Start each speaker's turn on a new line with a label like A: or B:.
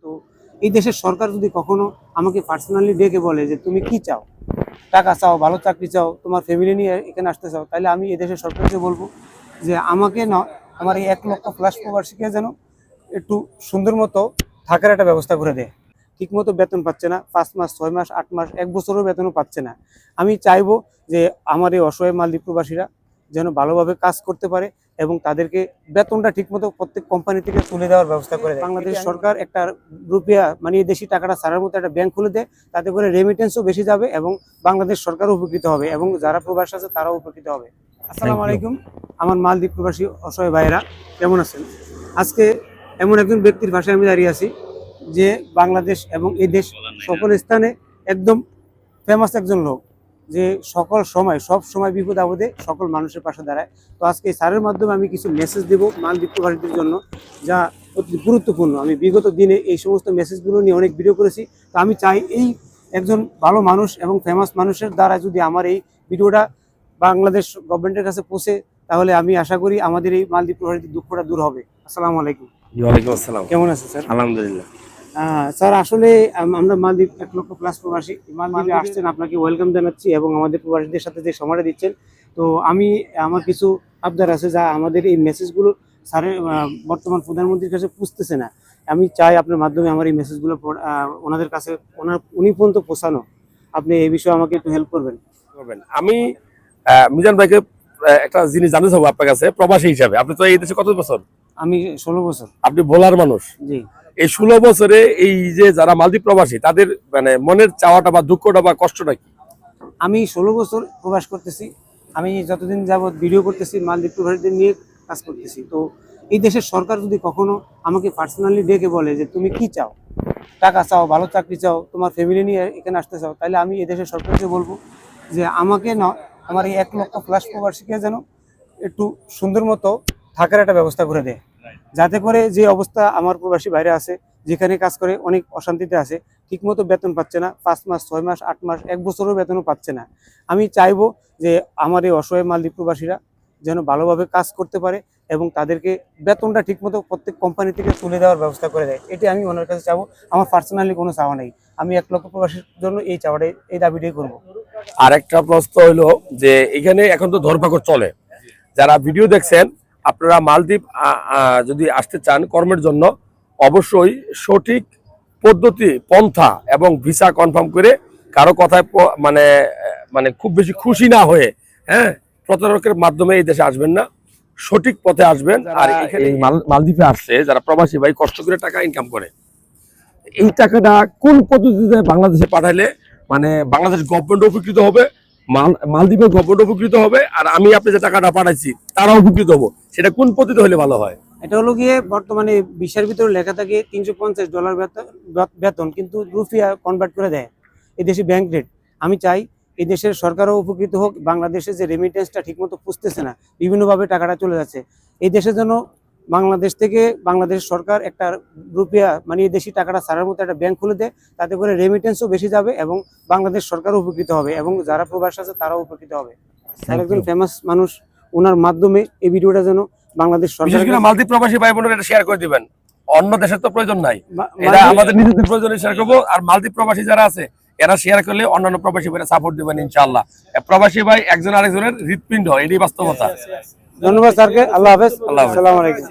A: তো এই দেশের সরকার যদি কখনো আমাকে পার্সোনালি ডেকে বলে যে তুমি কি চাও, টাকা চাও, ভালো চাকরি চাও, তোমার ফ্যামিলি নিয়ে এখানে আসতে চাও, তাহলে আমি এই দেশের সরকারকে বলবো যে আমাকে না, আমার এই 1,00,000+ প্রবাসীকে যেন একটু সুন্দর মতো থাকার একটা ব্যবস্থা করে দেয়। ঠিক মতো বেতন পাচ্ছে না, 5 মাস, 6 মাস, 8 মাস, 1 বছরও বেতনও পাচ্ছে না। আমি চাইবো যে আমার এই অসহায় মালদ্বীপ প্রবাসীরা যেন ভালোভাবে কাজ করতে পারে এবং তাদেরকে বেতনটা ঠিকমতো প্রত্যেক কোম্পানি থেকে তুলে দেওয়ার ব্যবস্থা করে দেয়। বাংলাদেশ সরকার একটা রুপিয়া মানে এই দেশি টাকাটা ছাড়ার মতো একটা ব্যাংক খুলে দেয়, তাতে করে রেমিটেন্সও বেশি যাবে এবং বাংলাদেশ সরকারও উপকৃত হবে এবং যারা প্রবাসী আছে তারাও উপকৃত হবে। আসসালামু আলাইকুম, আমার মালদ্বীপ প্রবাসী অসহায় ভাইয়েরা, কেমন আছেন? আজকে এমন একজন ব্যক্তির ভাষায় আমি দাঁড়িয়ে আছি যে বাংলাদেশ এবং এই দেশ সকল স্থানে একদম ফেমাস একজন লোক, যে সকল সময় সব সময় বিপদ আপদে সকল মানুষের পাশে দাঁড়ায়। তো আজকে এই স্যারের মাধ্যমে আমি কিছু মেসেজ দেব মালদ্বীপ প্রবাসীদের জন্য, যা অতি গুরুত্বপূর্ণ। আমি বিগত দিনে এই সমস্ত মেসেজগুলো নিয়ে অনেক ভিডিও করেছি। তো আমি চাই এই একজন ভালো মানুষ এবং ফেমাস মানুষের দ্বারা যদি আমার এই ভিডিওটা বাংলাদেশ গভর্নমেন্টের কাছে পৌঁছে, তাহলে আমি আশা করি আমাদের এই মালদ্বীপ প্রবাসীদের দুঃখটা দূর হবে। আসসালামু আলাইকুম।
B: ওয়ালাইকুম আসসালাম।
A: কেমন আছেন স্যার?
B: আলহামদুলিল্লাহ।
A: স্যার, আসলে আমরা মালদ্বীপ 1,00,000+ প্রবাসী মালদ্বীপে আসছেন, আপনাকে ওয়েলকাম জানাচ্ছি এবং আমাদের প্রবাসীদের সাথে যে সময়টা দিচ্ছেন। তো আমার কিছু আবদার আছে যা আমাদের এই মেসেজগুলো স্যারের বর্তমান প্রধানমন্ত্রীর কাছে পুষতেছে না। আমি চাই আপনার মাধ্যমে আমার এই মেসেজগুলো ওনাদের কাছে উনি পর্যন্ত পৌঁছানো। আপনি এই বিষয়ে আমাকে একটু হেল্প করবেন।
B: আমি মিজান ভাইকে একটা জিনিস জানতে চাবো আপনার কাছে, প্রবাসী হিসাবে। আপনি তো এই দেশে কত বছর?
A: আমি 16 বছর।
B: আপনি ভোলার মানুষ।
A: জি।
B: এই 16 বছরে এই যে যারা মালদ্বীপ প্রবাসী, তাদের মানে মনের চাওয়াটা বা দুঃখটা বা কষ্টটা কি?
A: আমি 16 বছর প্রবাস করতেছি। আমি যতদিন যাবৎ ভিডিও করতেছি মালদ্বীপ প্রবাসীদের নিয়ে কাজ করতেছি। তো এই দেশের সরকার যদি কখনো আমাকে পার্সোনালি ডেকে বলে যে তুমি কি চাও, টাকা চাও, ভালো চাকরি চাও, তোমার ফ্যামিলি নিয়ে এখানে আসতে চাও, তাহলে আমি এই দেশের সরকারকে বলবো যে আমাকে না, আমার এই 1,00,000+ প্রবাসীকে যেন একটু সুন্দর মতো থাকার একটা ব্যবস্থা করে দেয়, যাতে করে যে অবস্থা আমার প্রবাসী বাইরে আছে, যেখানে কাজ করে অনেক অশান্তিতে আছে, ঠিকমতো বেতন পাচ্ছে না, 5 মাস, 6 মাস, 8 মাস, 1 বছরও বেতনও পাচ্ছে না। আমি চাইবো যে আমার এই অসহায় মালদ্বীপ প্রবাসীরা যেন ভালোভাবে কাজ করতে পারে এবং তাদেরকে বেতনটা ঠিকমতো প্রত্যেক কোম্পানি থেকে তুলে দেওয়ার ব্যবস্থা করে দেয়। এটি আমি ওনার কাছে চাবো। আমার পার্সোনালি কোনো চাওয়া নেই। আমি 1,00,000 প্রবাসীর জন্য এই চাওয়াটাই, এই দাবিটাই করবো।
B: আর একটা প্রশ্ন হইলো যে এখানে এখন তো ধরপাকড় চলে, যারা ভিডিও দেখছেন, আপনারা মালদ্বীপ যদি আসতে চান কর্মের জন্য, অবশ্যই সঠিক পদ্ধতি, পন্থা এবং ভিসা কনফার্ম করে, কারো কথায় মানে মানে খুব বেশি খুশি না হয়ে, হ্যাঁ, প্রতারকের মাধ্যমে এই দেশে আসবেন না, সঠিক পথে আসবেন। আর এখানে মালদ্বীপে আসছে যারা প্রবাসী ভাই কষ্ট করে টাকা ইনকাম করে, এই টাকাটা কোন পদ্ধতিতে বাংলাদেশে পাঠাইলে মানে বাংলাদেশ গভর্নমেন্ট উপকৃত হবে, মালদ্বীপের গভর্নমেন্ট উপকৃত হবে, আর আমি আপনি যে টাকাটা পাঠাইছি তারা উপকৃত হবো, সেটা কোন পদ্ধতি হলে ভালো হয়?
A: এটা হলো গিয়ে বর্তমানে ভিসার ভিতরে লেখা থাকে $350 বেতন, কিন্তু রুপিয়া কনভার্ট করে দেয় এই দেশে ব্যাংক রেট। আমি চাই এই দেশের সরকারও উপকৃত হোক, বাংলাদেশে যে রেমিটেন্সটা ঠিকমতো পুষতেছে না, বিভিন্নভাবে টাকাটা চলে যাচ্ছে, এই দেশের জন্য বাংলাদেশ থেকে বাংলাদেশ সরকার একটা রুপিয়া মানে এই দেশি টাকাটা ছাড়ার মতো একটা ব্যাংক খুলে দেয়, তাতে করে রেমিটেন্সও বেশি যাবে এবং বাংলাদেশ সরকারও উপকৃত হবে এবং যারা প্রবাসী আছে তারাও উপকৃত হবে। স্যার একজন ফেমাস মানুষ, ওনার মাধ্যমে এই ভিডিওটা যেন বাংলাদেশ সরকার,
B: মালদ্বীপ প্রবাসী ভাই বোনেরা এটা শেয়ার করে দিবেন। অন্য দেশের তো প্রয়োজন নাই, এটা আমাদের নিজেদের প্রয়োজনে শেয়ার করবো। আর মালদ্বীপ প্রবাসী যারা আছে এরা শেয়ার করলে অন্যান্য প্রবাসী ভাইরা সাপোর্ট দিবেন ইনশাআল্লাহ। প্রবাসী ভাই একজন আরেকজনের হৃৎপিণ্ড, এটাই বাস্তবতা।
A: ধন্যবাদ স্যারকে। আল্লাহ হাফেজ। আসসালামু আলাইকুম।